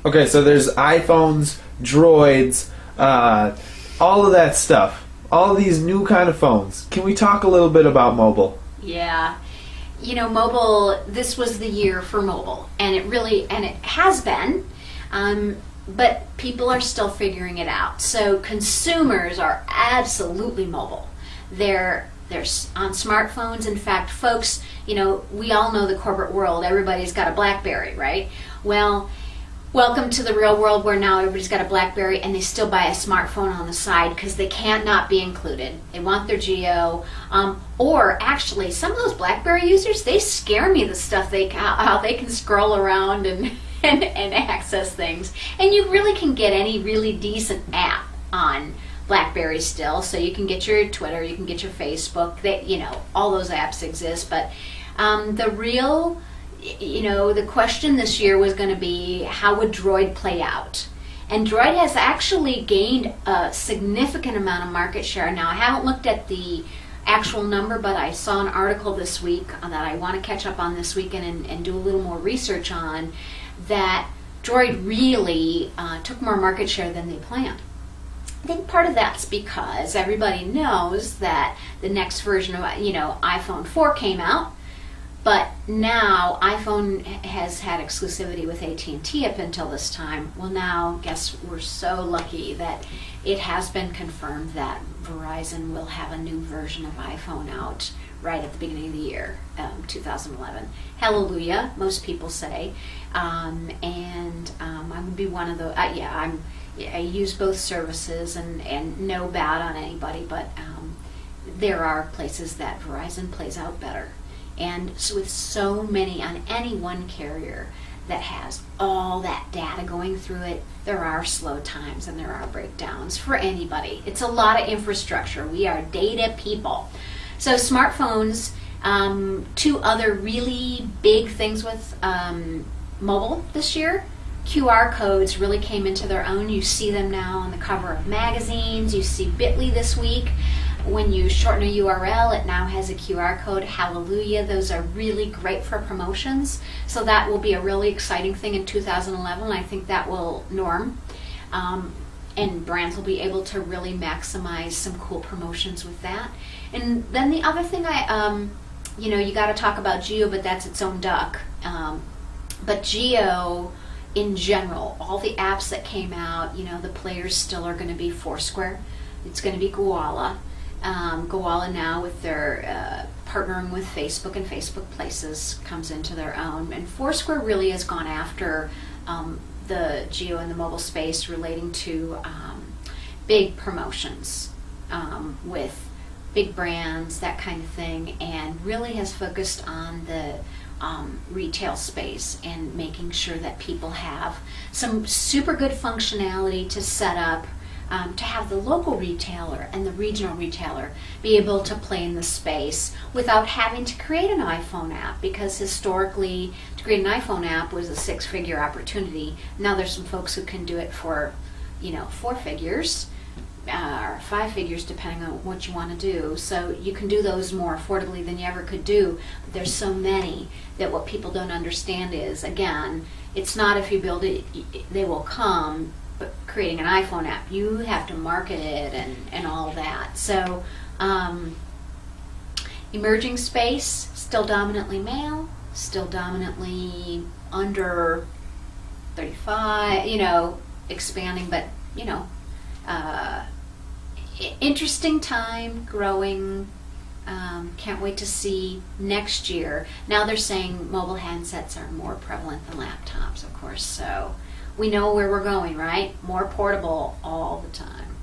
Okay, so there's iPhones, Droids, all of that stuff. All these new kind of phones. Can we talk a little bit about mobile? Yeah. You know, mobile, this was the year for mobile, and it has been, but people are still figuring it out. So consumers are absolutely mobile. They're on smartphones. In fact, folks, you know, we all know the corporate world. Everybody's got a BlackBerry, right? Well, welcome to the real world where now everybody's got a BlackBerry and they still buy a smartphone on the side because they can't not be included. They want their geo. Or actually, some of those BlackBerry users, they scare me, the stuff how they can scroll around and access things. And you really can get any really decent app on BlackBerry still, so you can get your Twitter, you can get your Facebook, all those apps exist. But the question this year was going to be, how would Droid play out? And Droid has actually gained a significant amount of market share. Now, I haven't looked at the actual number, but I saw an article this week that I want to catch up on this weekend and do a little more research on, that Droid really took more market share than they planned. I think part of that's because everybody knows that the next version of iPhone 4 came out, but now iPhone has had exclusivity with AT&T up until this time. Well, now, guess we're so lucky that it has been confirmed that Verizon will have a new version of iPhone out right at the beginning of the year, 2011. Hallelujah, most people say. I would be one of the, I use both services and no bad on anybody, but there are places that Verizon plays out better. And so with so many on any one carrier that has all that data going through it, there are slow times and there are breakdowns for anybody. It's a lot of infrastructure. We are data people. So smartphones, two other really big things with mobile this year. QR codes really came into their own. You see them now on the cover of magazines. You see Bitly this week. When you shorten a URL, it now has a QR code. Hallelujah. Those are really great for promotions. So that will be a really exciting thing in 2011. I think that will norm. And brands will be able to really maximize some cool promotions with that. And then the other thing you got to talk about Geo, but that's its own duck. But Geo, in general, all the apps that came out, the players still are going to be Foursquare. It's going to be Gowalla. Gowalla now, with their partnering with Facebook and Facebook Places, comes into their own. And Foursquare really has gone after the geo and the mobile space relating to big promotions with big brands, that kind of thing, and really has focused on the retail space and making sure that people have some super good functionality to set up, to have the local retailer and the regional retailer be able to play in the space without having to create an iPhone app, because historically to create an iPhone app was a six-figure opportunity. Now there's some folks who can do it for 4 figures or 5 figures depending on what you want to do. So you can do those more affordably than you ever could do, but there's so many that what people don't understand is, again, it's not if you build it, they will come. But creating an iPhone app, you have to market it and all that. So emerging space, still dominantly male, still dominantly under 35, expanding, but interesting time, growing. Can't wait to see next year. Now they're saying mobile handsets are more prevalent than laptops, of course, so we know where we're going, right? More portable all the time.